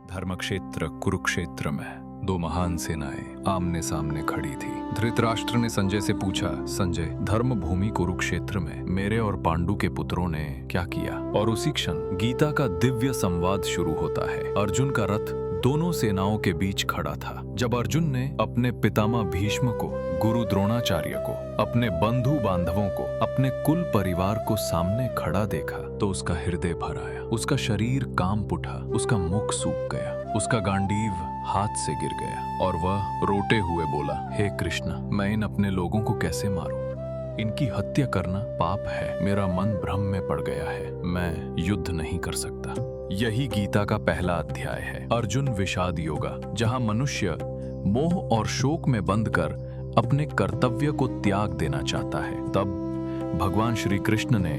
धर्मक्षेत्र कुरुक्षेत्र में दो महान सेनाएं आमने सामने खड़ी थी। धृतराष्ट्र ने संजय से पूछा, संजय, धर्म भूमि कुरुक्षेत्र में मेरे और पांडु के पुत्रों ने क्या किया? और उसी क्षण गीता का दिव्य संवाद शुरू होता है। अर्जुन का रथ दोनों सेनाओं के बीच खड़ा था। जब अर्जुन ने अपने पितामह भीष्म को, गुरु द्रोणाचार्य को, अपने बंधु बांधवों को, अपने कुल परिवार को सामने खड़ा देखा तो उसका हृदय भर आया, उसका शरीर कांप उठा, उसका मुख सूख गया, उसका गांडीव हाथ से गिर गया और वह रोते हुए बोला, हे कृष्ण, मैं इन अपने लोगों को कैसे मारूं? इनकी हत्या करना पाप है। मेरा मन भ्रम में पड़ गया है। मैं युद्ध नहीं कर सकता। यही गीता का पहला अध्याय है, अर्जुन विषाद योगा, जहां मनुष्य मोह और शोक में बंध कर अपने कर्तव्य को त्याग देना चाहता है। तब भगवान श्री कृष्ण ने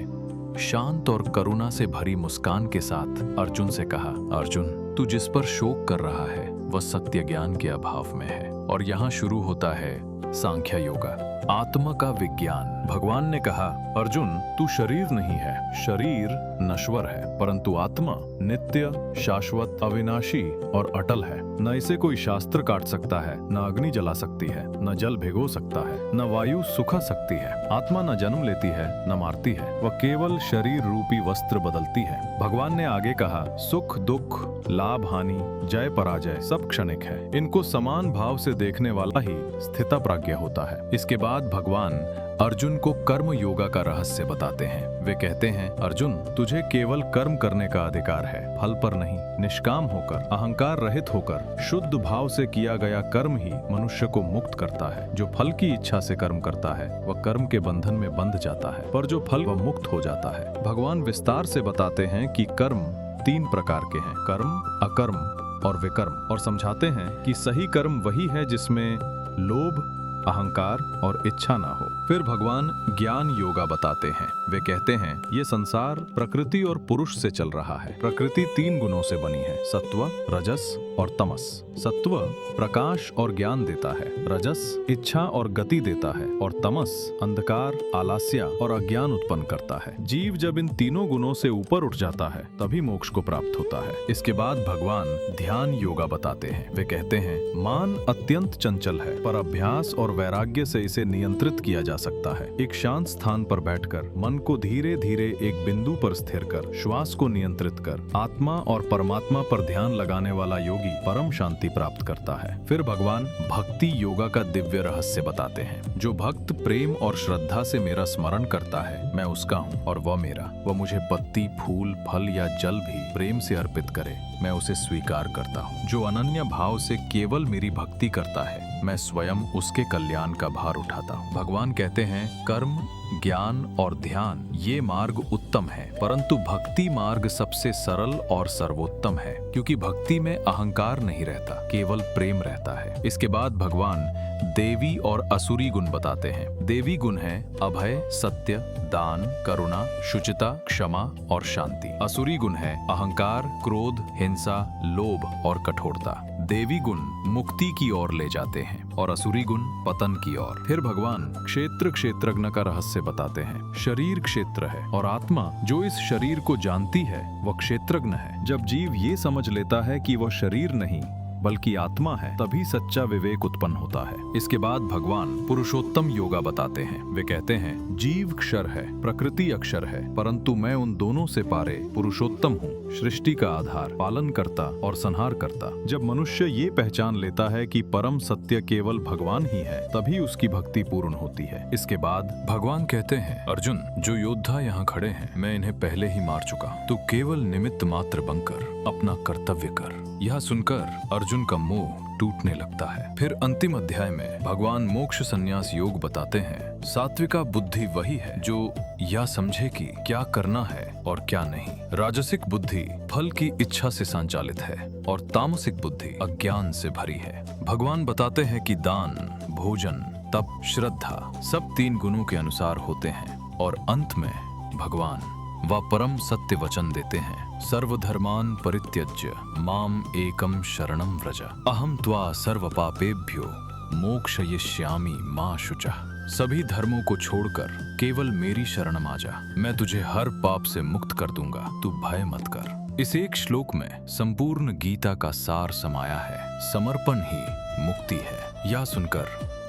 शांत और करुणा से भरी मुस्कान के साथ अर्जुन से कहा, अर्जुन, तू जिस पर शोक कर रहा है वह सत्य ज्ञान के अभाव में है। और यहाँ शुरू होता है सांख्य योगा, आत्मा का विज्ञान। भगवान ने कहा, अर्जुन, तू शरीर नहीं है, शरीर नश्वर है, परंतु आत्मा नित्य, शाश्वत, अविनाशी और अटल है। न इसे कोई शास्त्र काट सकता है, न अग्नि जला सकती है, न जल भिगो सकता है, न वायु सुखा सकती है। आत्मा न जन्म लेती है, न मारती है, वह केवल शरीर रूपी वस्त्र बदलती है। भगवान ने आगे कहा, सुख दुख, लाभ हानि, जय पराजय सब क्षणिक है। इनको समान भाव से देखने वाला ही स्थितप्रज्ञ होता है। इसके बाद भगवान अर्जुन को कर्म योगा का रहस्य बताते हैं। वे कहते हैं, अर्जुन, तुझे केवल कर्म करने का अधिकार है, फल पर नहीं। निष्काम होकर, अहंकार रहित होकर, शुद्ध भाव से किया गया कर्म ही मनुष्य को मुक्त करता है। जो फल की इच्छा से कर्म करता है वह कर्म के बंधन में बंध जाता है, पर जो फल वह मुक्त हो जाता है। भगवान विस्तार से बताते हैं कि कर्म 3 प्रकार के हैं, कर्म, अकर्म और विकर्म, और समझाते हैं कि सही कर्म वही है जिसमें लोभ, अहंकार और इच्छा ना हो। फिर भगवान ज्ञान योगा बताते हैं। वे कहते हैं, ये संसार प्रकृति और पुरुष से चल रहा है। प्रकृति 3 गुणों से बनी है, सत्व, रजस और तमस। सत्व प्रकाश और ज्ञान देता है, रजस इच्छा और गति देता है, और तमस अंधकार, आलस्य और अज्ञान उत्पन्न करता है। जीव जब इन तीनों गुणों से ऊपर उठ जाता है तभी मोक्ष को प्राप्त होता है। इसके बाद भगवान ध्यान योगा बताते हैं। वे कहते हैं, मान अत्यंत चंचल है, पर अभ्यास और वैराग्य से इसे नियंत्रित किया जा सकता है। एक शांत स्थान पर बैठकर मन को धीरे धीरे एक बिंदु पर स्थिर कर, श्वास को नियंत्रित कर, आत्मा और परमात्मा पर ध्यान लगाने वाला योगी परम शांति प्राप्त करता है। फिर भगवान भक्ति योगा का दिव्य रहस्य बताते हैं। जो भक्त प्रेम और श्रद्धा से मेरा स्मरण करता है, मैं उसका हूँ और वह मेरा। वह मुझे पत्ती, फूल, फल या जल भी प्रेम से अर्पित करे, मैं उसे स्वीकार करता हूँ। जो अनन्य भाव से केवल मेरी भक्ति करता है, मैं स्वयं उसके कल्याण का भार उठाता हूँ। भगवान कहते हैं, कर्म, ज्ञान और ध्यान ये मार्ग उत्तम है, परंतु भक्ति मार्ग सबसे सरल और सर्वोत्तम है, क्योंकि भक्ति में अहंकार नहीं रहता, केवल प्रेम रहता है। इसके बाद भगवान देवी और असुरी गुण बताते हैं। देवी गुण है अभय, सत्य, दान, करुणा, शुचिता, क्षमा और शांति। असुरी गुण है अहंकार, क्रोध, हिंसा, लोभ और कठोरता। देवी गुण मुक्ति की ओर ले जाते हैं और असुरी गुण पतन की ओर। फिर भगवान क्षेत्र क्षेत्रज्ञ का रहस्य बताते हैं। शरीर क्षेत्र है और आत्मा जो इस शरीर को जानती है वह क्षेत्रज्ञ है। जब जीव ये समझ लेता है कि वह शरीर नहीं बल्कि आत्मा है, तभी सच्चा विवेक उत्पन्न होता है। इसके बाद भगवान पुरुषोत्तम योगा बताते हैं। वे कहते हैं, जीव क्षर है, प्रकृति अक्षर है, परंतु मैं उन दोनों से पारे पुरुषोत्तम हूँ, सृष्टि का आधार, पालन करता और संहार करता। जब मनुष्य ये पहचान लेता है कि परम सत्य केवल भगवान ही है, तभी उसकी भक्ति पूर्ण होती है। इसके बाद भगवान कहते हैं, अर्जुन, जो योद्धा यहाँ खड़े हैं, मैं इन्हें पहले ही मार चुका। तू केवल निमित्त मात्र बनकर अपना कर्तव्य कर। यह सुनकर अर्जुन का मोह टूटने लगता है। फिर अंतिम अध्याय में भगवान मोक्ष संन्यास योग बताते हैं। सात्विका बुद्धि वही है जो यह समझे कि क्या करना है और क्या नहीं। राजसिक बुद्धि फल की इच्छा से संचालित है और तामसिक बुद्धि अज्ञान से भरी है। भगवान बताते हैं कि दान, भोजन, तप, श्रद्धा सब 3 गुणों के अनुसार होते हैं और अंत में भगवान वह परम सत्य वचन देते हैं, सर्वधर्मान् परित्यज्य माम एकम शरणं व्रज, अहम त्वा सर्व पापेभ्यो मोक्षयिष्यामि मा शुचः। सभी धर्मों को छोड़कर केवल मेरी शरण में आ जा, मैं तुझे हर पाप से मुक्त कर दूंगा, तू भय मत कर। इस एक श्लोक में संपूर्ण गीता का सार समाया है। समर्पण ही मुक्ति है। यह सुनकर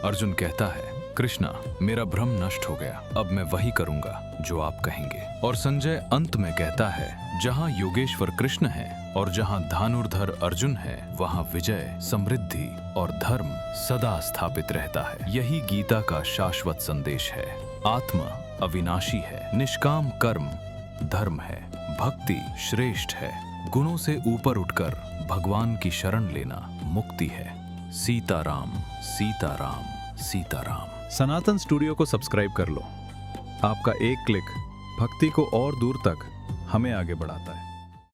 अर्जुन कहता है, कृष्णा, मेरा भ्रम नष्ट हो गया, अब मैं वही करूंगा जो आप कहेंगे। और संजय अंत में कहता है, जहां योगेश्वर कृष्ण है और जहां धनुर्धर अर्जुन है, वहां विजय, समृद्धि और धर्म सदा स्थापित रहता है। यही गीता का शाश्वत संदेश है। आत्मा अविनाशी है, निष्काम कर्म धर्म है, भक्ति श्रेष्ठ है, गुणों से ऊपर उठकर भगवान की शरण लेना मुक्ति है। सीताराम सीताराम सीताराम। सनातन स्टूडियो को सब्सक्राइब कर लो। आपका एक क्लिक भक्ति को और दूर तक हमें आगे बढ़ाता है।